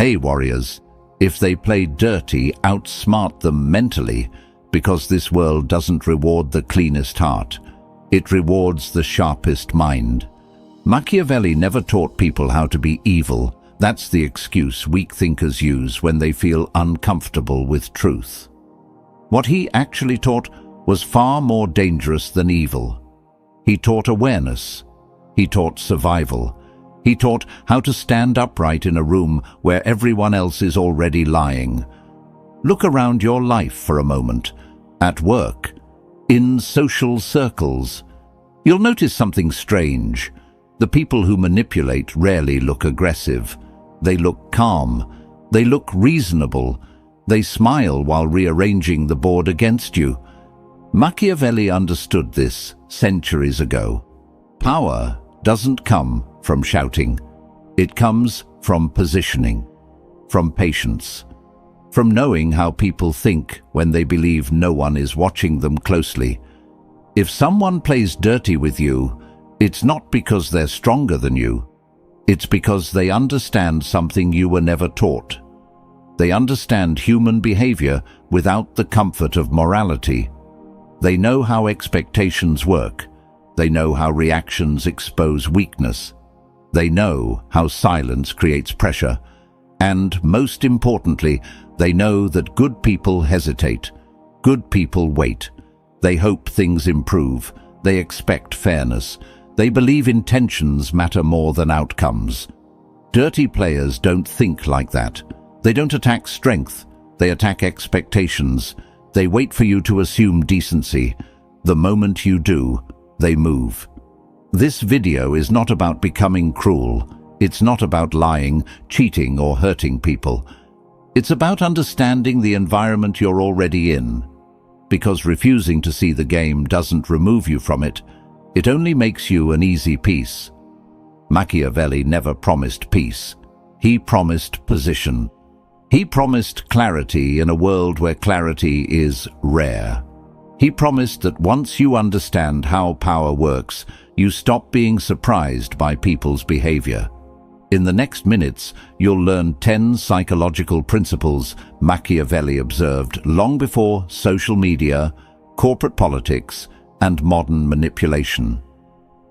Hey warriors, if they play dirty, outsmart them mentally, because this world doesn't reward the cleanest heart. It rewards the sharpest mind. Machiavelli never taught people how to be evil. That's the excuse weak thinkers use when they feel uncomfortable with truth. What he actually taught was far more dangerous than evil. He taught awareness. He taught survival. He taught how to stand upright in a room where everyone else is already lying. Look around your life for a moment. At work, in social circles. You'll notice something strange. The people who manipulate rarely look aggressive. They look calm. They look reasonable. They smile while rearranging the board against you. Machiavelli understood this centuries ago. Power doesn't come from shouting. It comes from positioning, from patience, from knowing how people think when they believe no one is watching them closely. If someone plays dirty with you, it's not because they're stronger than you. It's because they understand something you were never taught. They understand human behavior without the comfort of morality. They know how expectations work. They know how reactions expose weakness. They know how silence creates pressure. And, most importantly, they know that good people hesitate. Good people wait. They hope things improve. They expect fairness. They believe intentions matter more than outcomes. Dirty players don't think like that. They don't attack strength. They attack expectations. They wait for you to assume decency. The moment you do, they move. This video is not about becoming cruel. It's not about lying, cheating, or hurting people. It's about understanding the environment you're already in. Because refusing to see the game doesn't remove you from it. It only makes you an easy piece. Machiavelli never promised peace. He promised position. He promised clarity in a world where clarity is rare. He promised that once you understand how power works, you stop being surprised by people's behavior. In the next minutes, you'll learn 10 psychological principles Machiavelli observed long before social media, corporate politics, and modern manipulation.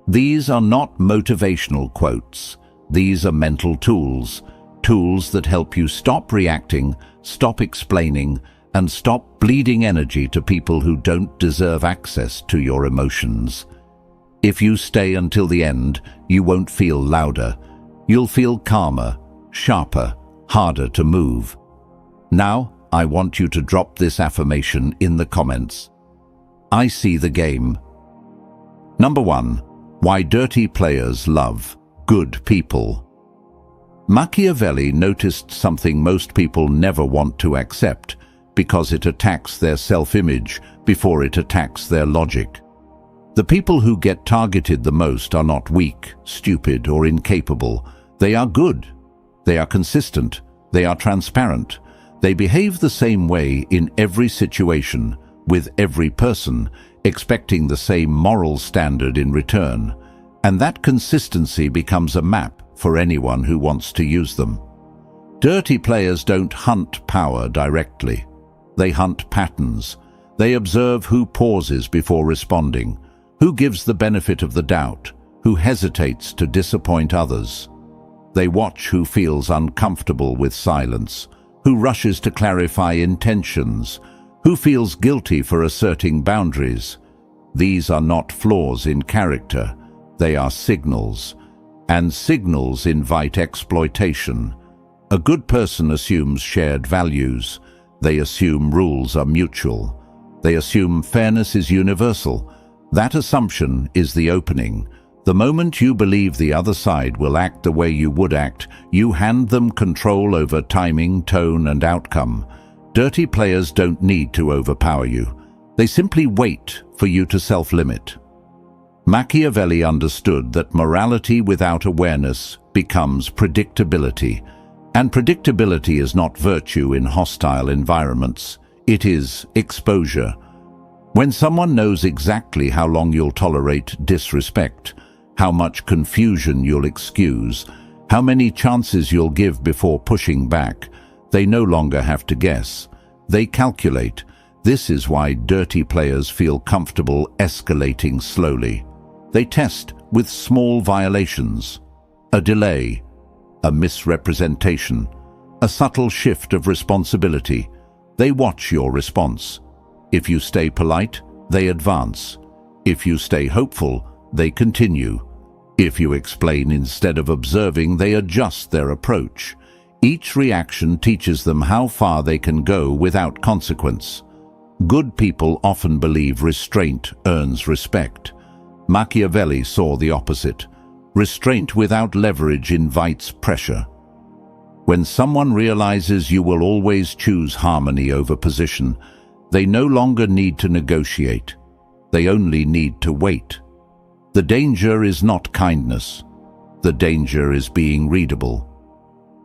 These are not motivational quotes. These are mental tools, tools that help you stop reacting, stop explaining, and stop bleeding energy to people who don't deserve access to your emotions. If you stay until the end, you won't feel louder. You'll feel calmer, sharper, harder to move. Now, I want you to drop this affirmation in the comments. I see the game. Number 1. Why dirty players love good people. Machiavelli noticed something most people never want to accept, because it attacks their self-image before it attacks their logic. The people who get targeted the most are not weak, stupid, or incapable. They are good. They are consistent. They are transparent. They behave the same way in every situation, with every person, expecting the same moral standard in return. And that consistency becomes a map for anyone who wants to use them. Dirty players don't hunt power directly. They hunt patterns. They observe who pauses before responding, who gives the benefit of the doubt, who hesitates to disappoint others. They watch who feels uncomfortable with silence, who rushes to clarify intentions, who feels guilty for asserting boundaries. These are not flaws in character. They are signals. And signals invite exploitation. A good person assumes shared values. They assume rules are mutual. They assume fairness is universal. That assumption is the opening. The moment you believe the other side will act the way you would act, you hand them control over timing, tone, and outcome. Dirty players don't need to overpower you. They simply wait for you to self-limit. Machiavelli understood that morality without awareness becomes predictability. And predictability is not virtue in hostile environments. It is exposure. When someone knows exactly how long you'll tolerate disrespect, how much confusion you'll excuse, how many chances you'll give before pushing back. They no longer have to guess. They calculate. This is why dirty players feel comfortable escalating slowly. They test with small violations. A delay, a misrepresentation, a subtle shift of responsibility. They watch your response. If you stay polite, they advance. If you stay hopeful, they continue. If you explain instead of observing, they adjust their approach. Each reaction teaches them how far they can go without consequence. Good people often believe restraint earns respect. Machiavelli saw the opposite. Restraint without leverage invites pressure. When someone realizes you will always choose harmony over position, they no longer need to negotiate. They only need to wait. The danger is not kindness. The danger is being readable.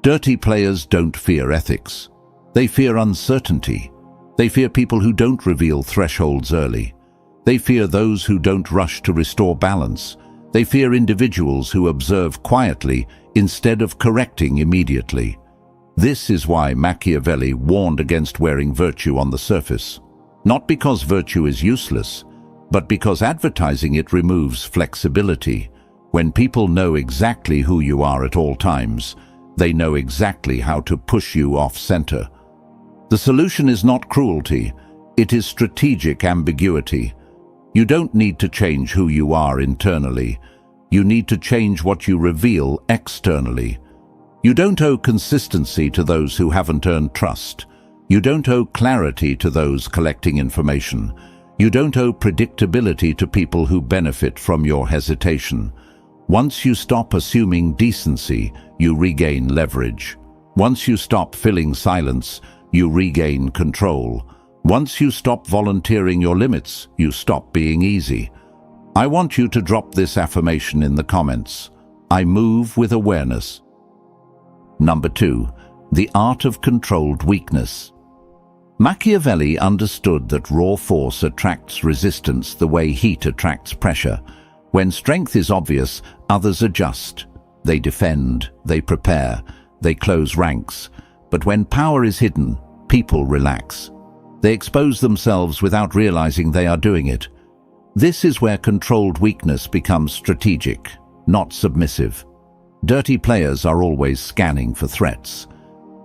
Dirty players don't fear ethics. They fear uncertainty. They fear people who don't reveal thresholds early. They fear those who don't rush to restore balance. They fear individuals who observe quietly instead of correcting immediately. This is why Machiavelli warned against wearing virtue on the surface. Not because virtue is useless, but because advertising it removes flexibility. When people know exactly who you are at all times, they know exactly how to push you off center. The solution is not cruelty, it is strategic ambiguity. You don't need to change who you are internally. You need to change what you reveal externally. You don't owe consistency to those who haven't earned trust. You don't owe clarity to those collecting information. You don't owe predictability to people who benefit from your hesitation. Once you stop assuming decency, you regain leverage. Once you stop filling silence, you regain control. Once you stop volunteering your limits, you stop being easy. I want you to drop this affirmation in the comments. I move with awareness. Number 2, the art of controlled weakness. Machiavelli understood that raw force attracts resistance the way heat attracts pressure. When strength is obvious, others adjust. They defend, they prepare, they close ranks. But when power is hidden, people relax. They expose themselves without realizing they are doing it. This is where controlled weakness becomes strategic, not submissive. Dirty players are always scanning for threats.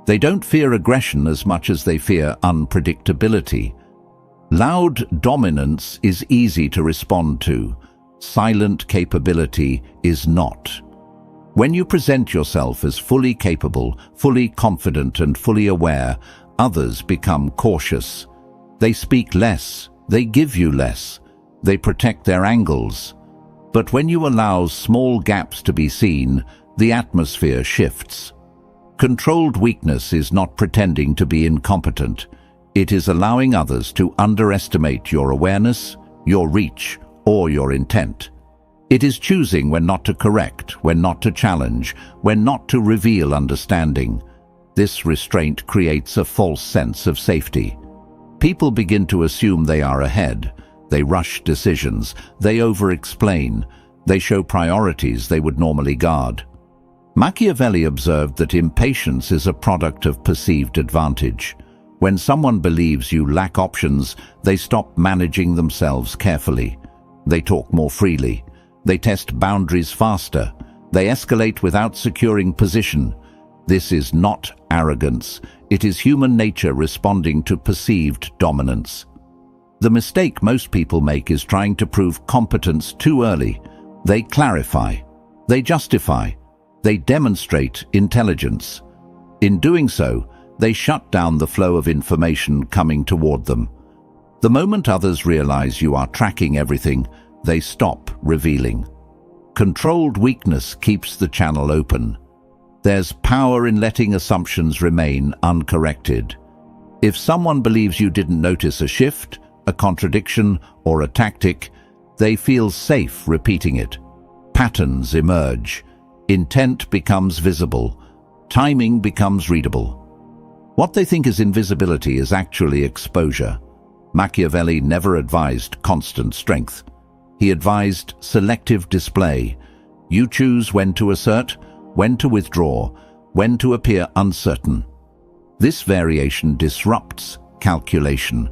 They don't fear aggression as much as they fear unpredictability. Loud dominance is easy to respond to. Silent capability is not. When you present yourself as fully capable, fully confident, and fully aware, others become cautious. They speak less, they give you less, they protect their angles. But when you allow small gaps to be seen, the atmosphere shifts. Controlled weakness is not pretending to be incompetent. It is allowing others to underestimate your awareness, your reach, or your intent. It is choosing when not to correct, when not to challenge, when not to reveal understanding. This restraint creates a false sense of safety. People begin to assume they are ahead. They rush decisions. They over-explain. They show priorities they would normally guard. Machiavelli observed that impatience is a product of perceived advantage. When someone believes you lack options, they stop managing themselves carefully. They talk more freely. They test boundaries faster. They escalate without securing position. This is not arrogance. It is human nature responding to perceived dominance. The mistake most people make is trying to prove competence too early. They clarify. They justify. They demonstrate intelligence. In doing so, they shut down the flow of information coming toward them. The moment others realize you are tracking everything, they stop revealing. Controlled weakness keeps the channel open. There's power in letting assumptions remain uncorrected. If someone believes you didn't notice a shift, a contradiction, or a tactic, they feel safe repeating it. Patterns emerge. Intent becomes visible. Timing becomes readable. What they think is invisibility is actually exposure. Machiavelli never advised constant strength. He advised selective display. You choose when to assert, when to withdraw, when to appear uncertain. This variation disrupts calculation.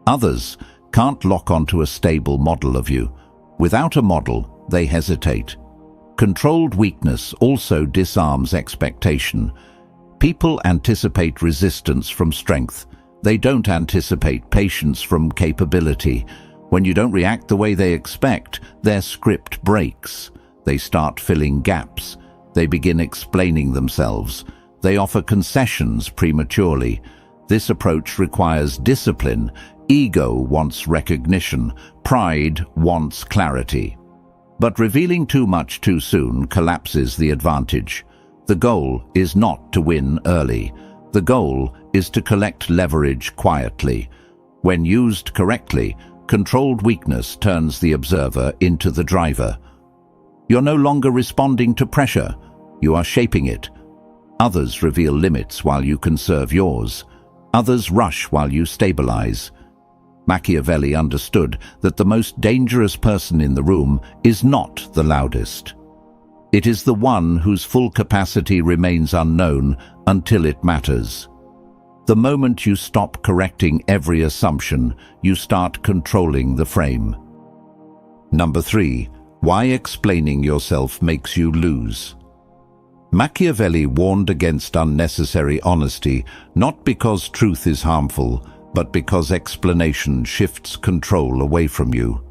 Others can't lock onto a stable model of you. Without a model, they hesitate. Controlled weakness also disarms expectation. People anticipate resistance from strength. They don't anticipate patience from capability. When you don't react the way they expect, their script breaks. They start filling gaps. They begin explaining themselves. They offer concessions prematurely. This approach requires discipline. Ego wants recognition. Pride wants clarity. But revealing too much too soon collapses the advantage. The goal is not to win early. The goal is to collect leverage quietly. When used correctly, controlled weakness turns the observer into the driver. You're no longer responding to pressure. You are shaping it. Others reveal limits while you conserve yours. Others rush while you stabilize. Machiavelli understood that the most dangerous person in the room is not the loudest. It is the one whose full capacity remains unknown until it matters. The moment you stop correcting every assumption, you start controlling the frame. Number 3. Why explaining yourself makes you lose. Machiavelli warned against unnecessary honesty, not because truth is harmful, but because explanation shifts control away from you.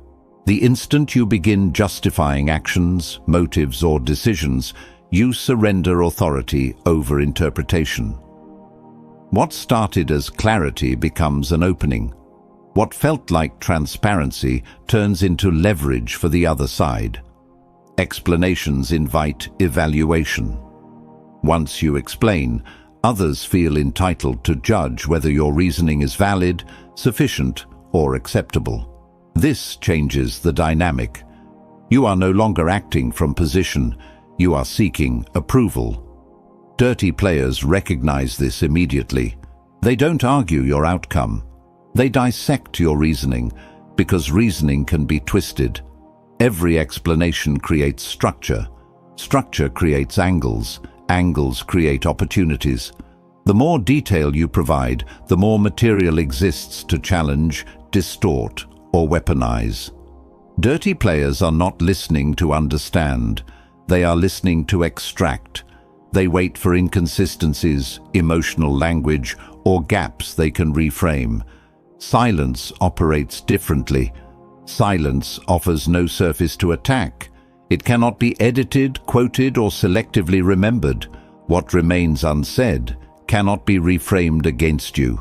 The instant you begin justifying actions, motives, or decisions, you surrender authority over interpretation. What started as clarity becomes an opening. What felt like transparency turns into leverage for the other side. Explanations invite evaluation. Once you explain, others feel entitled to judge whether your reasoning is valid, sufficient, or acceptable. This changes the dynamic. You are no longer acting from position, you are seeking approval. Dirty players recognize this immediately. They don't argue your outcome. They dissect your reasoning, because reasoning can be twisted. Every explanation creates structure. Structure creates angles. Angles create opportunities. The more detail you provide, the more material exists to challenge, distort, or weaponize. Dirty players are not listening to understand. They are listening to extract. They wait for inconsistencies, emotional language, or gaps they can reframe. Silence operates differently. Silence offers no surface to attack. It cannot be edited, quoted, or selectively remembered. What remains unsaid cannot be reframed against you.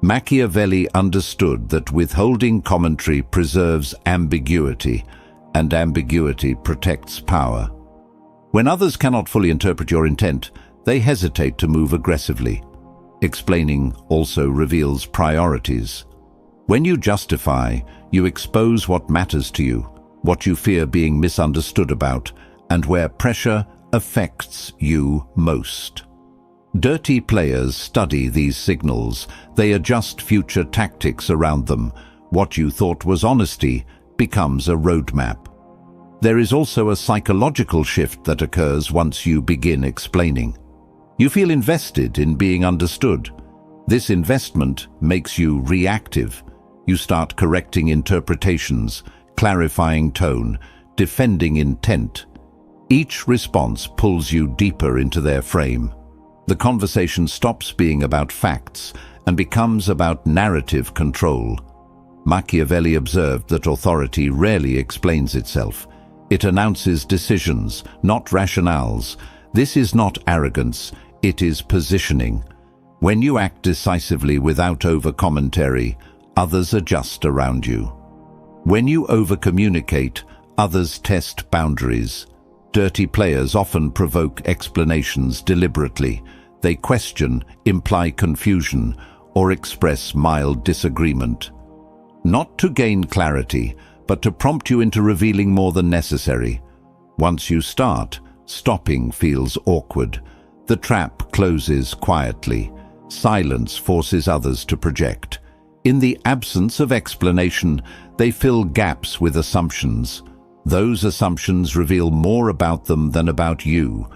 Machiavelli understood that withholding commentary preserves ambiguity, and ambiguity protects power. When others cannot fully interpret your intent, they hesitate to move aggressively. Explaining also reveals priorities. When you justify, you expose what matters to you, what you fear being misunderstood about, and where pressure affects you most. Dirty players study these signals. They adjust future tactics around them. What you thought was honesty becomes a roadmap. There is also a psychological shift that occurs once you begin explaining. You feel invested in being understood. This investment makes you reactive. You start correcting interpretations, clarifying tone, defending intent. Each response pulls you deeper into their frame. The conversation stops being about facts and becomes about narrative control. Machiavelli observed that authority rarely explains itself. It announces decisions, not rationales. This is not arrogance, it is positioning. When you act decisively without over-commentary, others adjust around you. When you over-communicate, others test boundaries. Dirty players often provoke explanations deliberately. They question, imply confusion, or express mild disagreement. Not to gain clarity, but to prompt you into revealing more than necessary. Once you start, stopping feels awkward. The trap closes quietly. Silence forces others to project. In the absence of explanation, they fill gaps with assumptions. Those assumptions reveal more about them than about you.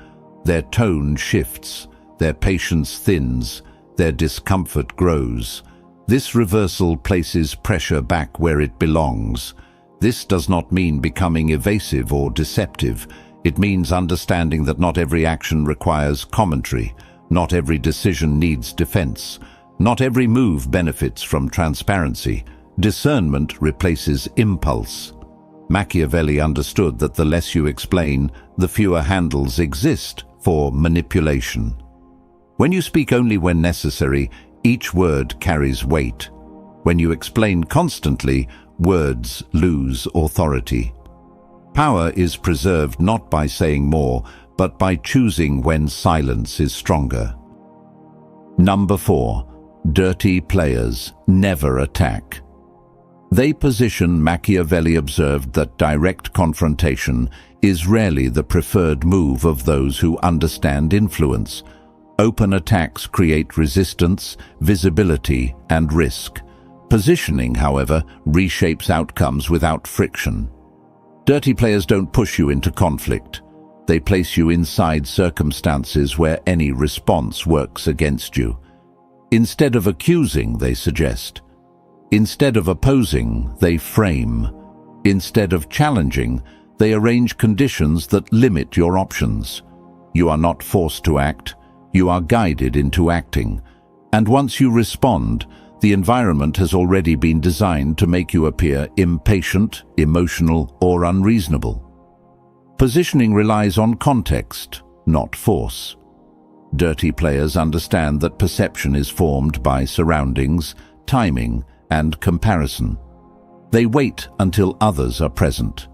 Their tone shifts, their patience thins, their discomfort grows. This reversal places pressure back where it belongs. This does not mean becoming evasive or deceptive. It means understanding that not every action requires commentary, not every decision needs defense, not every move benefits from transparency. Discernment replaces impulse. Machiavelli understood that the less you explain, the fewer handles exist for manipulation. When you speak only when necessary, each word carries weight. When you explain constantly, words lose authority. Power is preserved not by saying more, but by choosing when silence is stronger. Number 4. Dirty players never attack. They position. Machiavelli observed that direct confrontation is rarely the preferred move of those who understand influence. Open attacks create resistance, visibility, and risk. Positioning, however, reshapes outcomes without friction. Dirty players don't push you into conflict. They place you inside circumstances where any response works against you. Instead of accusing, they suggest. Instead of opposing, they frame. Instead of challenging, they arrange conditions that limit your options. You are not forced to act, you are guided into acting. And once you respond, the environment has already been designed to make you appear impatient, emotional, or unreasonable. Positioning relies on context, not force. Dirty players understand that perception is formed by surroundings, timing, and comparison. They wait until others are present.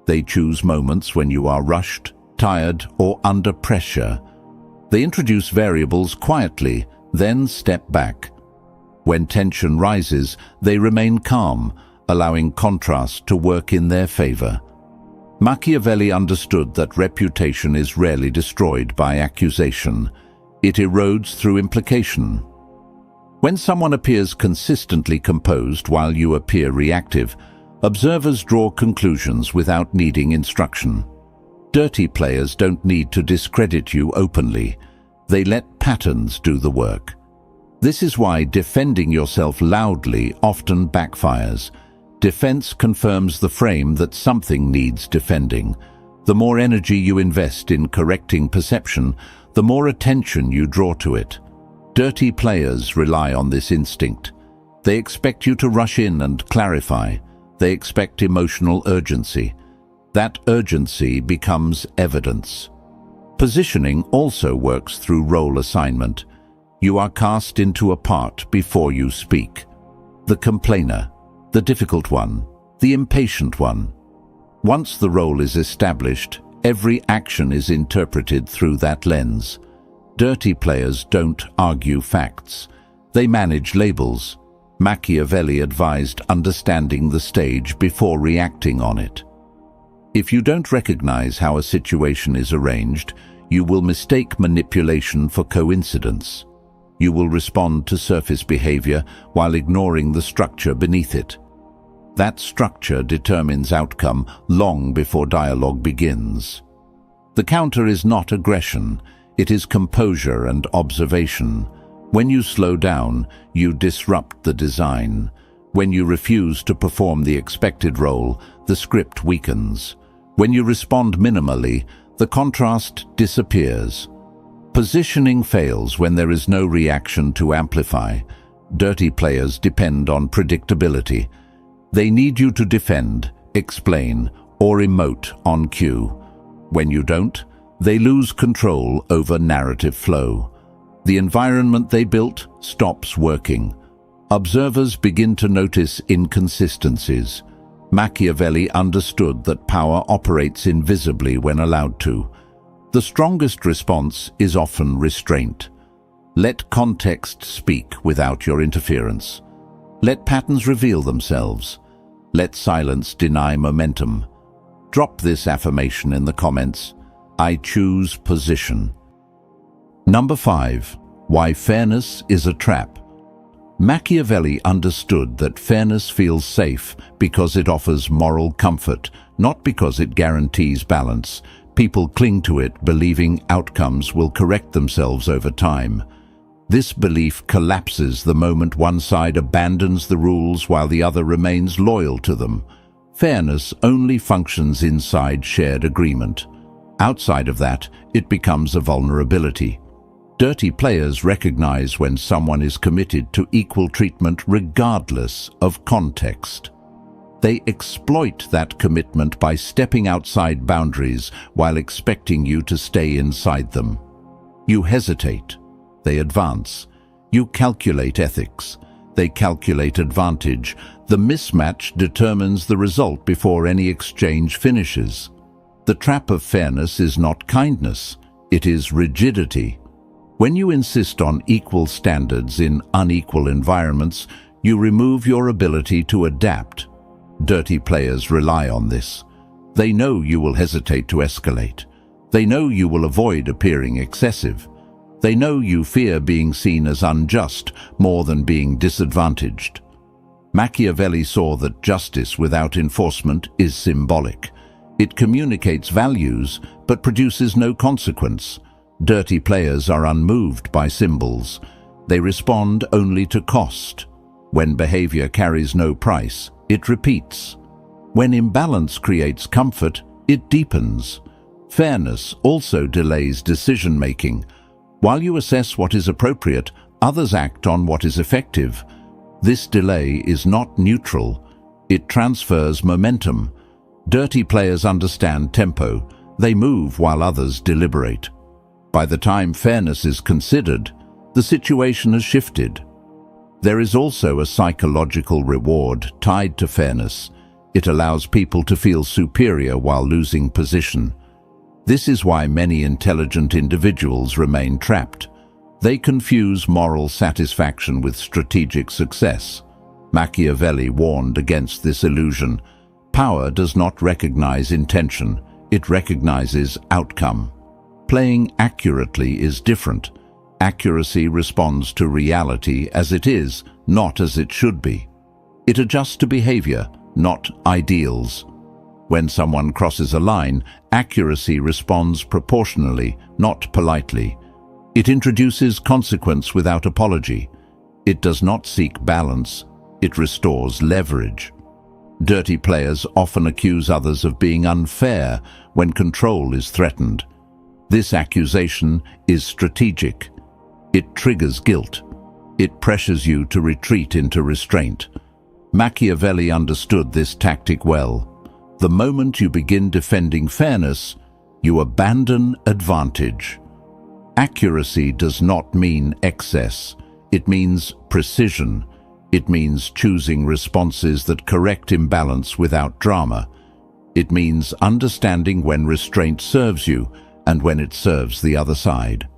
They choose moments when you are rushed, tired, or under pressure. They introduce variables quietly, then step back. When tension rises, they remain calm, allowing contrast to work in their favor. Machiavelli understood that reputation is rarely destroyed by accusation. It erodes through implication. When someone appears consistently composed while you appear reactive, observers draw conclusions without needing instruction. Dirty players don't need to discredit you openly. They let patterns do the work. This is why defending yourself loudly often backfires. Defense confirms the frame that something needs defending. The more energy you invest in correcting perception, the more attention you draw to it. Dirty players rely on this instinct. They expect you to rush in and clarify. They expect emotional urgency. That urgency becomes evidence. Positioning also works through role assignment. You are cast into a part before you speak. The complainer, the difficult one, the impatient one. Once the role is established, every action is interpreted through that lens. Dirty players don't argue facts. They manage labels. Machiavelli advised understanding the stage before reacting on it. If you don't recognize how a situation is arranged, you will mistake manipulation for coincidence. You will respond to surface behavior while ignoring the structure beneath it. That structure determines outcome long before dialogue begins. The counter is not aggression, it is composure and observation. When you slow down, you disrupt the design. When you refuse to perform the expected role, the script weakens. When you respond minimally, the contrast disappears. Positioning fails when there is no reaction to amplify. Dirty players depend on predictability. They need you to defend, explain, or emote on cue. When you don't, they lose control over narrative flow. The environment they built stops working. Observers begin to notice inconsistencies. Machiavelli understood that power operates invisibly when allowed to. The strongest response is often restraint. Let context speak without your interference. Let patterns reveal themselves. Let silence deny momentum. Drop this affirmation in the comments. I choose position. Number 5. Why fairness is a trap. Machiavelli understood that fairness feels safe because it offers moral comfort, not because it guarantees balance. People cling to it, believing outcomes will correct themselves over time. This belief collapses the moment one side abandons the rules while the other remains loyal to them. Fairness only functions inside shared agreement. Outside of that, it becomes a vulnerability. Dirty players recognize when someone is committed to equal treatment regardless of context. They exploit that commitment by stepping outside boundaries while expecting you to stay inside them. You hesitate. They advance. You calculate ethics. They calculate advantage. The mismatch determines the result before any exchange finishes. The trap of fairness is not kindness. It is rigidity. When you insist on equal standards in unequal environments, you remove your ability to adapt. Dirty players rely on this. They know you will hesitate to escalate. They know you will avoid appearing excessive. They know you fear being seen as unjust more than being disadvantaged. Machiavelli saw that justice without enforcement is symbolic. It communicates values but produces no consequence. Dirty players are unmoved by symbols. They respond only to cost. When behavior carries no price, it repeats. When imbalance creates comfort, it deepens. Fairness also delays decision-making. While you assess what is appropriate, others act on what is effective. This delay is not neutral. It transfers momentum. Dirty players understand tempo. They move while others deliberate. By the time fairness is considered, the situation has shifted. There is also a psychological reward tied to fairness. It allows people to feel superior while losing position. This is why many intelligent individuals remain trapped. They confuse moral satisfaction with strategic success. Machiavelli warned against this illusion. Power does not recognize intention, it recognizes outcome. Playing accurately is different. Accuracy responds to reality as it is, not as it should be. It adjusts to behavior, not ideals. When someone crosses a line, accuracy responds proportionally, not politely. It introduces consequence without apology. It does not seek balance, it restores leverage. Dirty players often accuse others of being unfair when control is threatened. This accusation is strategic. It triggers guilt. It pressures you to retreat into restraint. Machiavelli understood this tactic well. The moment you begin defending fairness, you abandon advantage. Accuracy does not mean excess. It means precision. It means choosing responses that correct imbalance without drama. It means understanding when restraint serves you and when it serves the other side.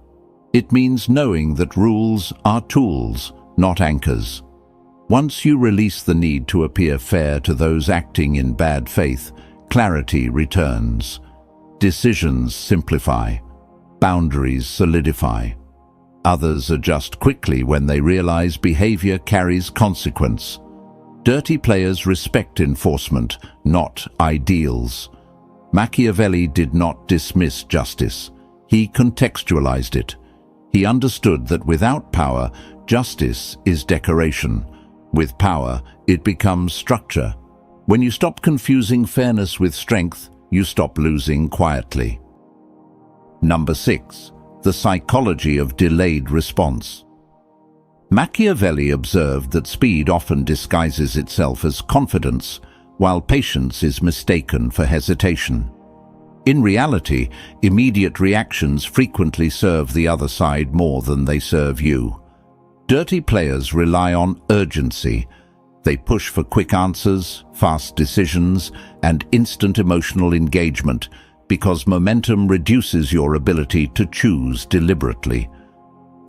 It means knowing that rules are tools, not anchors. Once you release the need to appear fair to those acting in bad faith, clarity returns. Decisions simplify. Boundaries solidify. Others adjust quickly when they realize behavior carries consequence. Dirty players respect enforcement, not ideals. Machiavelli did not dismiss justice. He contextualized it. He understood that without power, justice is decoration. With power, it becomes structure. When you stop confusing fairness with strength, you stop losing quietly. Number 6. The psychology of delayed response. Machiavelli observed that speed often disguises itself as confidence, while patience is mistaken for hesitation. In reality, immediate reactions frequently serve the other side more than they serve you. Dirty players rely on urgency. They push for quick answers, fast decisions, and instant emotional engagement because momentum reduces your ability to choose deliberately.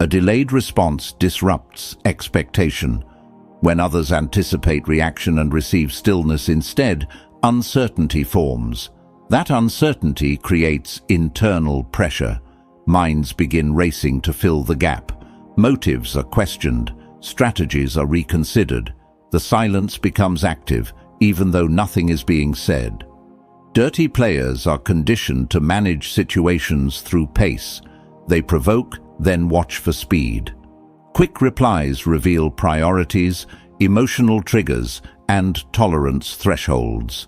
A delayed response disrupts expectation. When others anticipate reaction and receive stillness instead, uncertainty forms. That uncertainty creates internal pressure. Minds begin racing to fill the gap. Motives are questioned. Strategies are reconsidered. The silence becomes active, even though nothing is being said. Dirty players are conditioned to manage situations through pace. They provoke, then watch for speed. Quick replies reveal priorities, emotional triggers, and tolerance thresholds.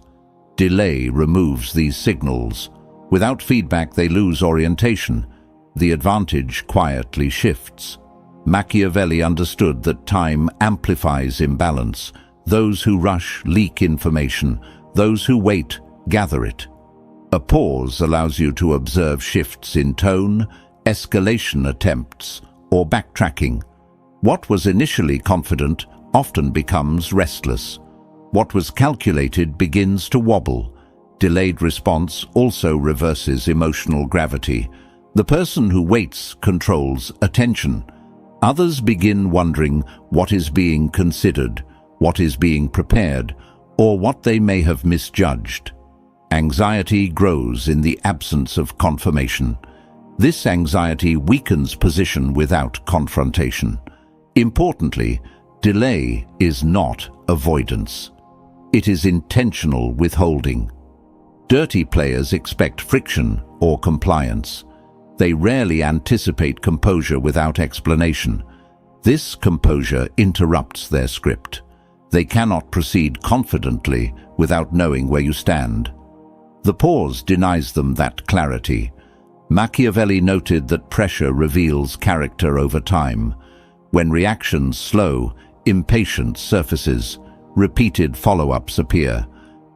Delay removes these signals. Without feedback, they lose orientation. The advantage quietly shifts. Machiavelli understood that time amplifies imbalance. Those who rush leak information. Those who wait gather it. A pause allows you to observe shifts in tone, escalation attempts, or backtracking. What was initially confident often becomes restless. What was calculated begins to wobble. Delayed response also reverses emotional gravity. The person who waits controls attention. Others begin wondering what is being considered, what is being prepared, or what they may have misjudged. Anxiety grows in the absence of confirmation. This anxiety weakens position without confrontation. Importantly, delay is not avoidance. It is intentional withholding. Dirty players expect friction or compliance. They rarely anticipate composure without explanation. This composure interrupts their script. They cannot proceed confidently without knowing where you stand. The pause denies them that clarity. Machiavelli noted that pressure reveals character over time. When reactions slow, impatience surfaces. Repeated follow-ups appear.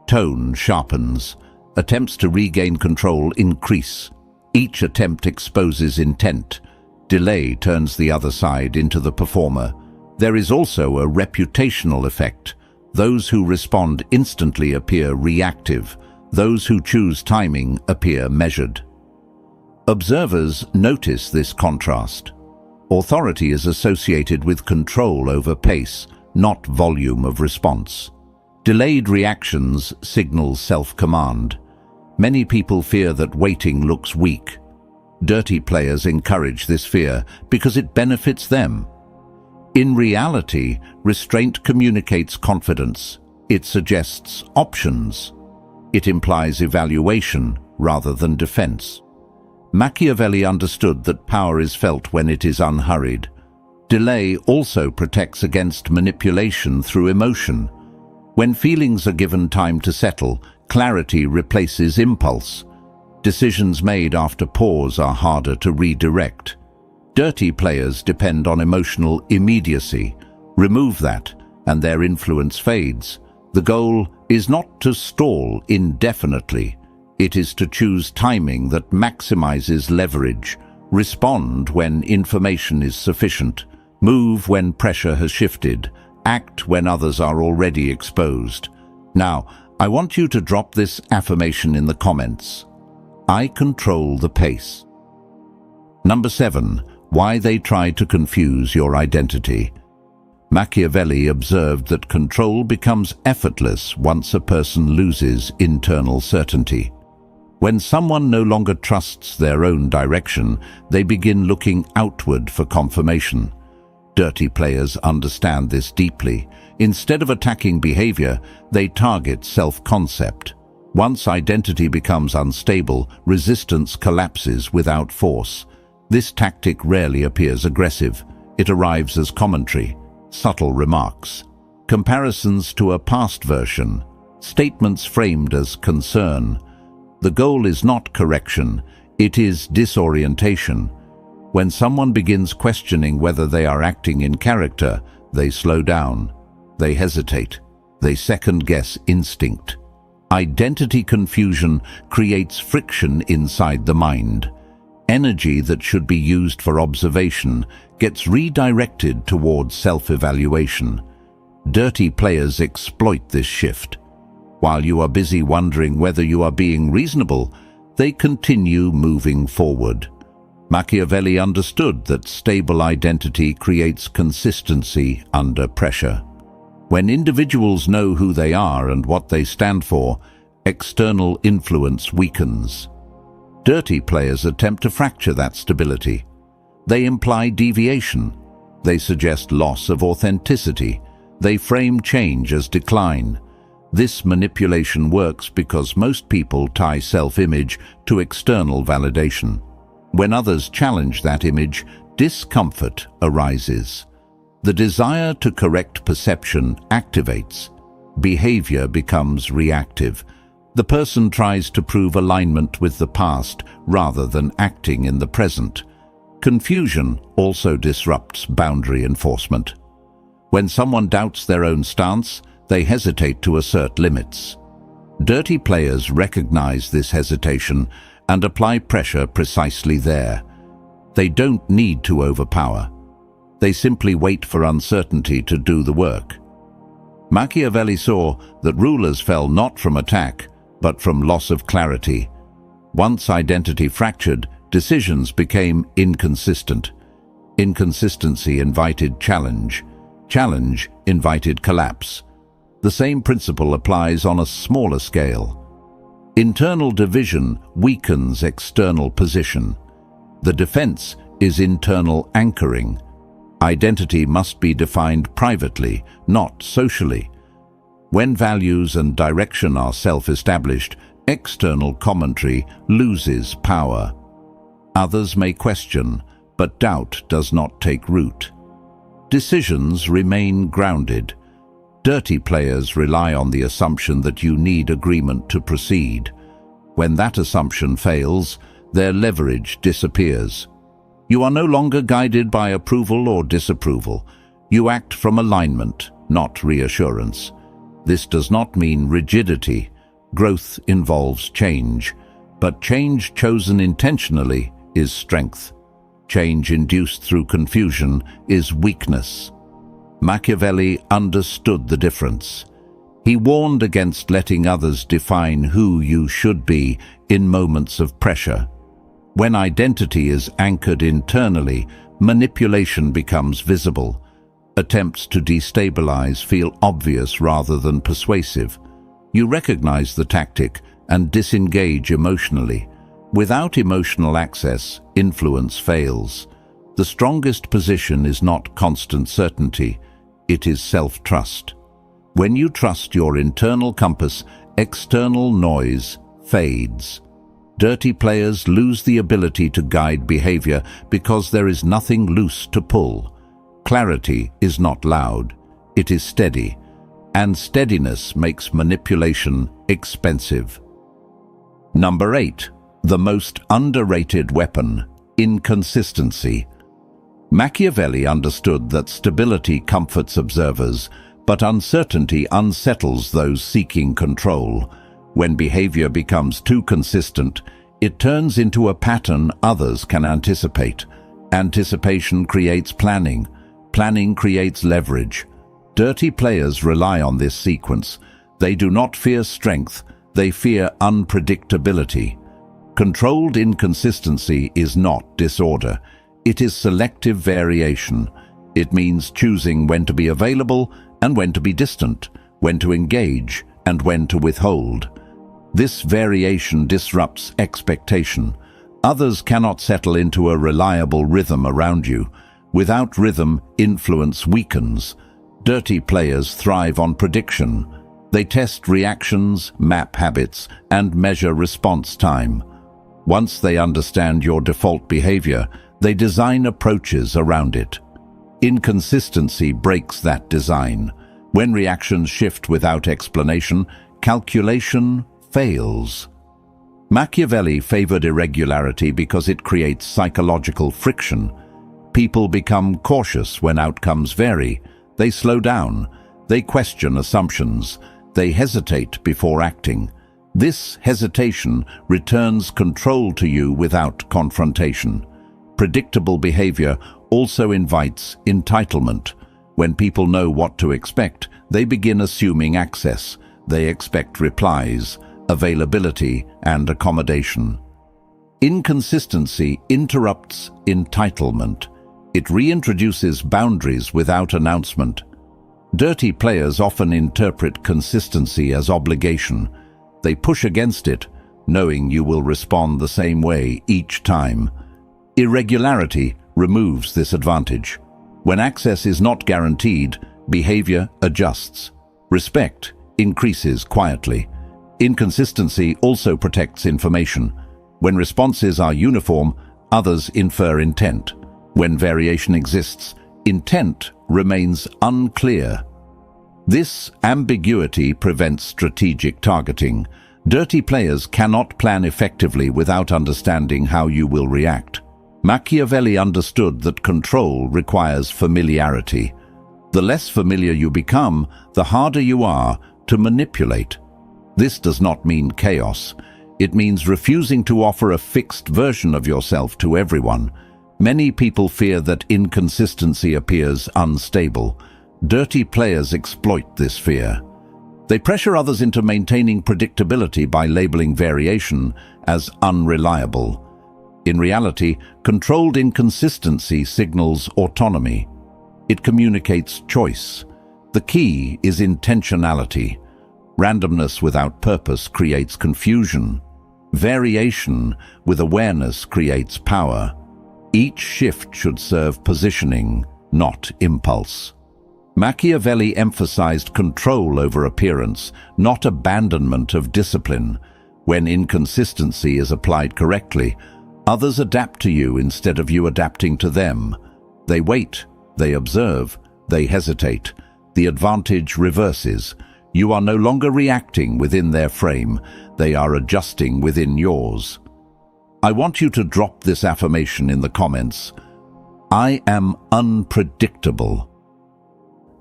Tone sharpens. Attempts to regain control increase. Each attempt exposes intent. Delay turns the other side into the performer. There is also a reputational effect. Those who respond instantly appear reactive. Those who choose timing appear measured. Observers notice this contrast. Authority is associated with control over pace, not volume of response. Delayed reactions signal self-command. Many people fear that waiting looks weak. Dirty players encourage this fear because it benefits them. In reality, restraint communicates confidence. It suggests options. It implies evaluation rather than defense. Machiavelli understood that power is felt when it is unhurried. Delay also protects against manipulation through emotion. When feelings are given time to settle, clarity replaces impulse. Decisions made after pause are harder to redirect. Dirty players depend on emotional immediacy. Remove that, and their influence fades. The goal is not to stall indefinitely. It is to choose timing that maximizes leverage. Respond when information is sufficient. Move when pressure has shifted. Act when others are already exposed. Now, I want you to drop this affirmation in the comments. I control the pace. Number 7. Why they try to confuse your identity. Machiavelli observed that control becomes effortless once a person loses internal certainty. When someone no longer trusts their own direction, they begin looking outward for confirmation. Dirty players understand this deeply. Instead of attacking behavior, they target self-concept. Once identity becomes unstable, resistance collapses without force. This tactic rarely appears aggressive. It arrives as commentary, subtle remarks, comparisons to a past version, statements framed as concern. The goal is not correction, it is disorientation. When someone begins questioning whether they are acting in character, they slow down, they hesitate, they second-guess instinct. Identity confusion creates friction inside the mind. Energy that should be used for observation gets redirected towards self-evaluation. Dirty players exploit this shift. While you are busy wondering whether you are being reasonable, they continue moving forward. Machiavelli understood that stable identity creates consistency under pressure. When individuals know who they are and what they stand for, external influence weakens. Dirty players attempt to fracture that stability. They imply deviation. They suggest loss of authenticity. They frame change as decline. This manipulation works because most people tie self-image to external validation. When others challenge that image, discomfort arises. The desire to correct perception activates. Behavior becomes reactive. The person tries to prove alignment with the past rather than acting in the present. Confusion also disrupts boundary enforcement. When someone doubts their own stance, they hesitate to assert limits. Dirty players recognize this hesitation and apply pressure precisely there. They don't need to overpower. They simply wait for uncertainty to do the work. Machiavelli saw that rulers fell not from attack, but from loss of clarity. Once identity fractured, decisions became inconsistent. Inconsistency invited challenge. Challenge invited collapse. The same principle applies on a smaller scale. Internal division weakens external position. The defense is internal anchoring. Identity must be defined privately, not socially. When values and direction are self-established, external commentary loses power. Others may question, but doubt does not take root. Decisions remain grounded. Dirty players rely on the assumption that you need agreement to proceed. When that assumption fails, their leverage disappears. You are no longer guided by approval or disapproval. You act from alignment, not reassurance. This does not mean rigidity. Growth involves change, but change chosen intentionally is strength. Change induced through confusion is weakness. Machiavelli understood the difference. He warned against letting others define who you should be in moments of pressure. When identity is anchored internally, manipulation becomes visible. Attempts to destabilize feel obvious rather than persuasive. You recognize the tactic and disengage emotionally. Without emotional access, influence fails. The strongest position is not constant certainty, it is self-trust. When you trust your internal compass, external noise fades. Dirty players lose the ability to guide behavior because there is nothing loose to pull. Clarity is not loud, it is steady, and steadiness makes manipulation expensive. Number 8. The most underrated weapon: inconsistency. Machiavelli understood that stability comforts observers, but uncertainty unsettles those seeking control. When behavior becomes too consistent, it turns into a pattern others can anticipate. Anticipation creates planning. Planning creates leverage. Dirty players rely on this sequence. They do not fear strength, they fear unpredictability. Controlled inconsistency is not disorder. It is selective variation. It means choosing when to be available and when to be distant, when to engage and when to withhold. This variation disrupts expectation. Others cannot settle into a reliable rhythm around you. Without rhythm, influence weakens. Dirty players thrive on prediction. They test reactions, map habits, and measure response time. Once they understand your default behavior, they design approaches around it. Inconsistency breaks that design. When reactions shift without explanation, calculation fails. Machiavelli favored irregularity because it creates psychological friction. People become cautious when outcomes vary. They slow down. They question assumptions. They hesitate before acting. This hesitation returns control to you without confrontation. Predictable behavior also invites entitlement. When people know what to expect, they begin assuming access. They expect replies, availability, and accommodation. Inconsistency interrupts entitlement. It reintroduces boundaries without announcement. Dirty players often interpret consistency as obligation. They push against it, knowing you will respond the same way each time. Irregularity removes this advantage. When access is not guaranteed, behavior adjusts. Respect increases quietly. Inconsistency also protects information. When responses are uniform, others infer intent. When variation exists, intent remains unclear. This ambiguity prevents strategic targeting. Dirty players cannot plan effectively without understanding how you will react. Machiavelli understood that control requires familiarity. The less familiar you become, the harder you are to manipulate. This does not mean chaos. It means refusing to offer a fixed version of yourself to everyone. Many people fear that inconsistency appears unstable. Dirty players exploit this fear. They pressure others into maintaining predictability by labeling variation as unreliable. In reality, controlled inconsistency signals autonomy. It communicates choice. The key is intentionality. Randomness without purpose creates confusion. Variation with awareness creates power. Each shift should serve positioning, not impulse. Machiavelli emphasized control over appearance, not abandonment of discipline. When inconsistency is applied correctly, others adapt to you instead of you adapting to them. They wait, they observe, they hesitate. The advantage reverses. You are no longer reacting within their frame, they are adjusting within yours. I want you to drop this affirmation in the comments. I am unpredictable.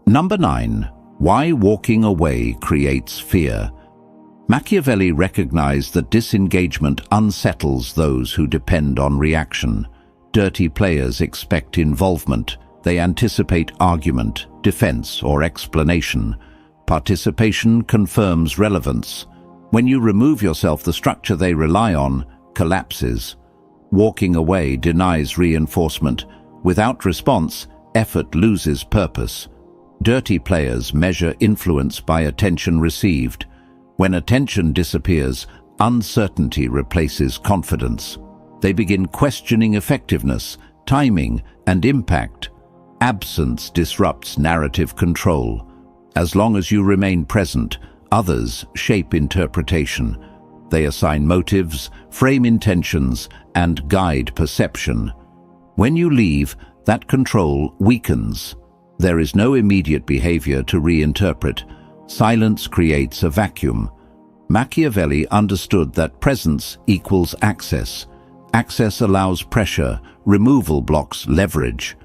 Number 9. Why walking away creates fear. Machiavelli recognized that disengagement unsettles those who depend on reaction. Dirty players expect involvement. They anticipate argument, defense, or explanation. Participation confirms relevance. When you remove yourself, the structure they rely on collapses. Walking away denies reinforcement. Without response, effort loses purpose. Dirty players measure influence by attention received. When attention disappears, uncertainty replaces confidence. They begin questioning effectiveness, timing, and impact. Absence disrupts narrative control. As long as you remain present, others shape interpretation. They assign motives, frame intentions, and guide perception. When you leave, that control weakens. There is no immediate behavior to reinterpret. Silence creates a vacuum. Machiavelli understood that presence equals access. Access allows pressure, removal blocks leverage.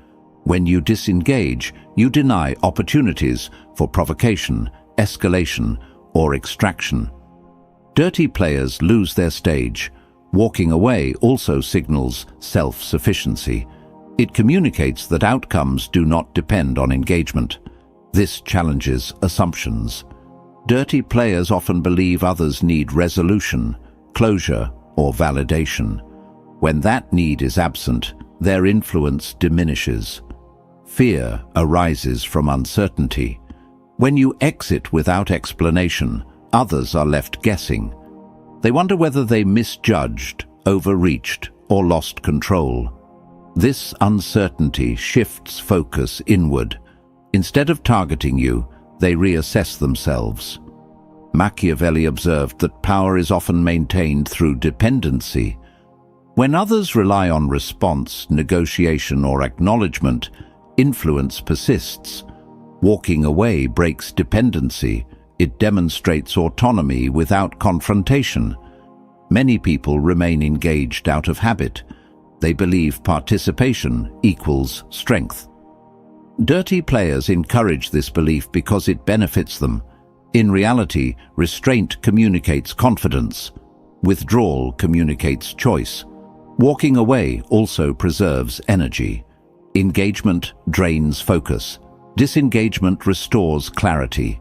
When you disengage, you deny opportunities for provocation, escalation, or extraction. Dirty players lose their stage. Walking away also signals self-sufficiency. It communicates that outcomes do not depend on engagement. This challenges assumptions. Dirty players often believe others need resolution, closure, or validation. When that need is absent, their influence diminishes. Fear arises from uncertainty. When you exit without explanation, others are left guessing. They wonder whether they misjudged, overreached, or lost control. This uncertainty shifts focus inward. Instead of targeting you, they reassess themselves. Machiavelli observed that power is often maintained through dependency. When others rely on response, negotiation, or acknowledgement, influence persists. Walking away breaks dependency. It demonstrates autonomy without confrontation. Many people remain engaged out of habit. They believe participation equals strength. Dirty players encourage this belief because it benefits them. In reality, restraint communicates confidence. Withdrawal communicates choice. Walking away also preserves energy. Engagement drains focus. Disengagement restores clarity.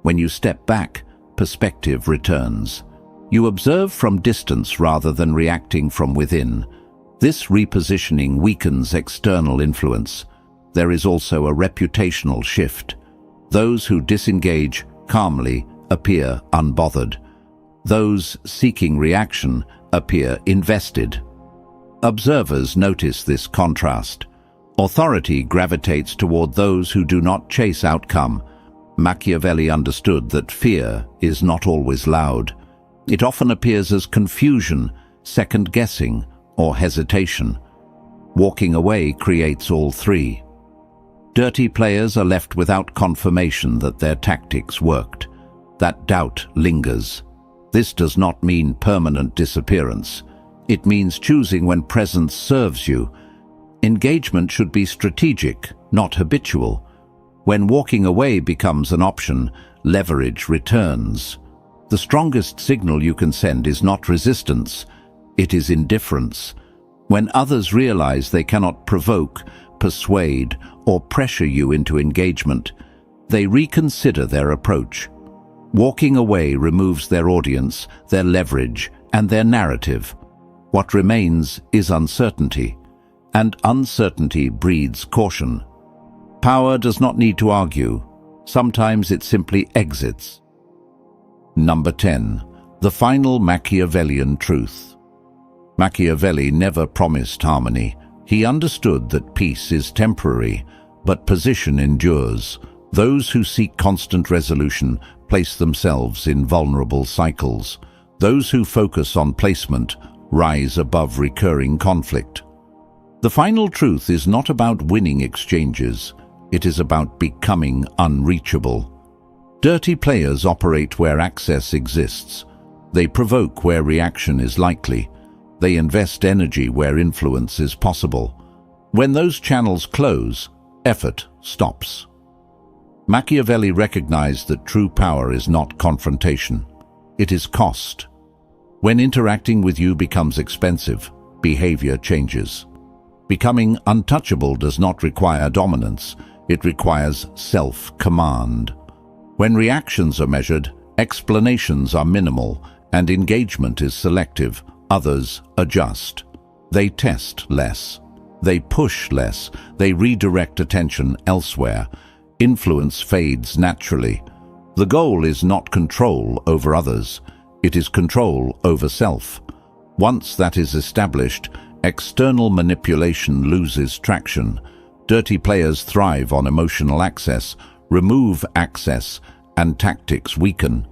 When you step back, perspective returns. You observe from distance rather than reacting from within. This repositioning weakens external influence. There is also a reputational shift. Those who disengage calmly appear unbothered. Those seeking reaction appear invested. Observers notice this contrast. Authority gravitates toward those who do not chase outcome. Machiavelli understood that fear is not always loud. It often appears as confusion, second-guessing, or hesitation. Walking away creates all three. Dirty players are left without confirmation that their tactics worked. That doubt lingers. This does not mean permanent disappearance. It means choosing when presence serves you. Engagement should be strategic, not habitual. When walking away becomes an option, leverage returns. The strongest signal you can send is not resistance, it is indifference. When others realize they cannot provoke, persuade, or pressure you into engagement, they reconsider their approach. Walking away removes their audience, their leverage, and their narrative. What remains is uncertainty, and uncertainty breeds caution. Power does not need to argue. Sometimes it simply exits. Number 10. The final Machiavellian truth. Machiavelli never promised harmony. He understood that peace is temporary, but position endures. Those who seek constant resolution place themselves in vulnerable cycles. Those who focus on placement rise above recurring conflict. The final truth is not about winning exchanges. It is about becoming unreachable. Dirty players operate where access exists. They provoke where reaction is likely. They invest energy where influence is possible. When those channels close, effort stops. Machiavelli recognized that true power is not confrontation. It is cost. When interacting with you becomes expensive, behavior changes. Becoming untouchable does not require dominance. It requires self-command. When reactions are measured, explanations are minimal, and engagement is selective. Others adjust. They test less. They push less. They redirect attention elsewhere. Influence fades naturally. The goal is not control over others. It is control over self. Once that is established, external manipulation loses traction. Dirty players thrive on emotional access. Remove access, and tactics weaken.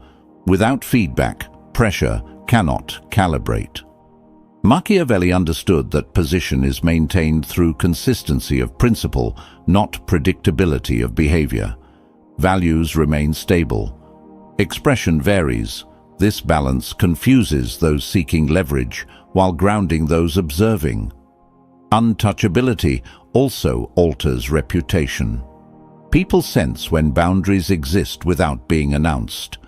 Without feedback, pressure cannot calibrate. Machiavelli understood that position is maintained through consistency of principle, not predictability of behavior. Values remain stable. Expression varies. This balance confuses those seeking leverage while grounding those observing. Untouchability also alters reputation. People sense when boundaries exist without being announced.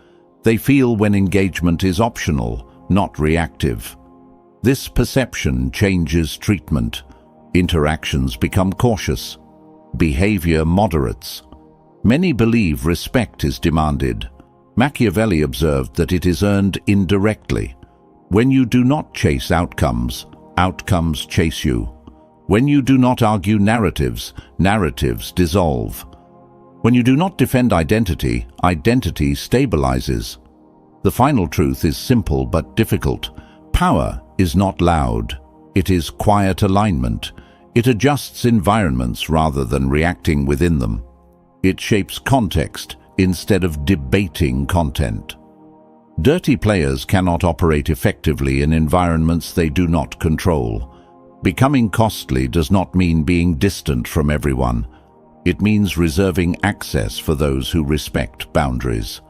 They feel when engagement is optional, not reactive. This perception changes treatment. Interactions become cautious. Behavior moderates. Many believe respect is demanded. Machiavelli observed that it is earned indirectly. When you do not chase outcomes, outcomes chase you. When you do not argue narratives, narratives dissolve. When you do not defend identity, identity stabilizes. The final truth is simple but difficult. Power is not loud. It is quiet alignment. It adjusts environments rather than reacting within them. It shapes context instead of debating content. Dirty players cannot operate effectively in environments they do not control. Becoming costly does not mean being distant from everyone. It means reserving access for those who respect boundaries.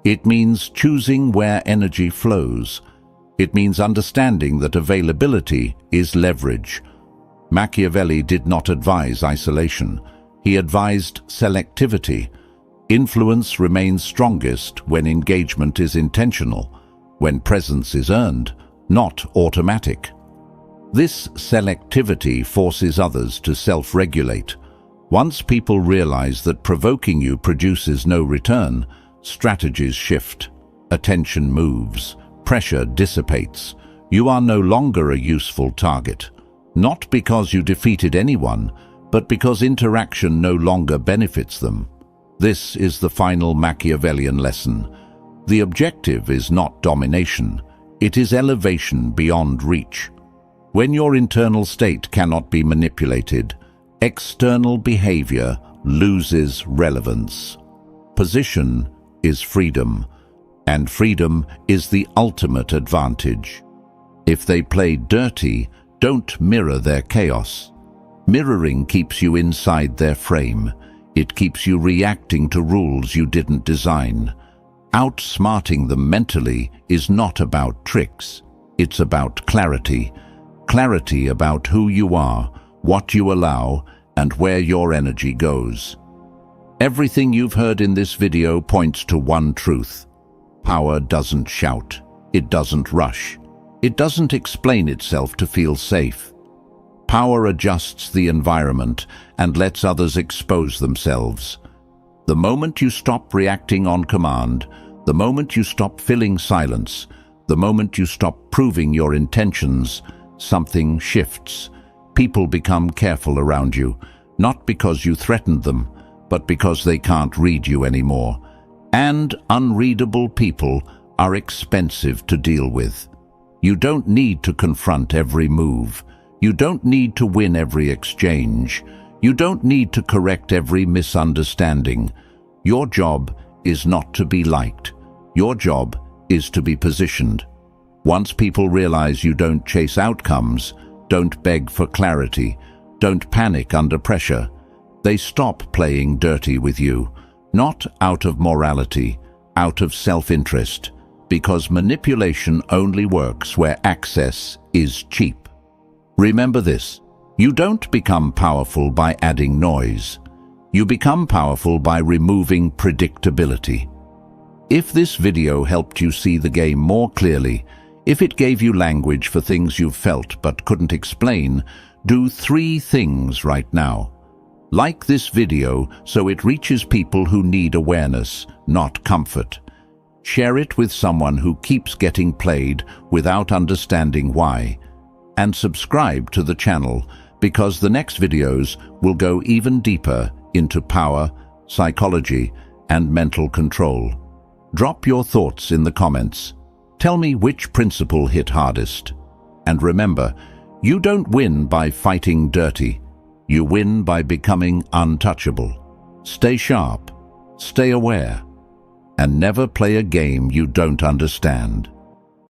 It means choosing where energy flows. It means understanding that availability is leverage. Machiavelli did not advise isolation. He advised selectivity. Influence remains strongest when engagement is intentional, when presence is earned, not automatic. This selectivity forces others to self-regulate. Once people realize that provoking you produces no return, strategies shift, attention moves, pressure dissipates. You are no longer a useful target, not because you defeated anyone, but because interaction no longer benefits them. This is the final Machiavellian lesson. The objective is not domination, it is elevation beyond reach. When your internal state cannot be manipulated, external behavior loses relevance. Position is freedom, and freedom is the ultimate advantage. If they play dirty, don't mirror their chaos. Mirroring keeps you inside their frame. It keeps you reacting to rules you didn't design. Outsmarting them mentally is not about tricks. It's about clarity. Clarity about who you are, what you allow, and where your energy goes. Everything you've heard in this video points to one truth. Power doesn't shout. It doesn't rush. It doesn't explain itself to feel safe. Power adjusts the environment and lets others expose themselves. The moment you stop reacting on command, the moment you stop filling silence, the moment you stop proving your intentions, something shifts. People become careful around you, not because you threatened them, but because they can't read you anymore. And unreadable people are expensive to deal with. You don't need to confront every move. You don't need to win every exchange. You don't need to correct every misunderstanding. Your job is not to be liked. Your job is to be positioned. Once people realize you don't chase outcomes, don't beg for clarity, don't panic under pressure, they stop playing dirty with you, not out of morality, out of self-interest, because manipulation only works where access is cheap. Remember this, you don't become powerful by adding noise. You become powerful by removing predictability. If this video helped you see the game more clearly, if it gave you language for things you've felt but couldn't explain, do 3 things right now. Like this video so it reaches people who need awareness, not comfort. Share it with someone who keeps getting played without understanding why. And subscribe to the channel because the next videos will go even deeper into power, psychology, and mental control. Drop your thoughts in the comments. Tell me which principle hit hardest. And remember, you don't win by fighting dirty. You win by becoming untouchable. Stay sharp, stay aware, and never play a game you don't understand.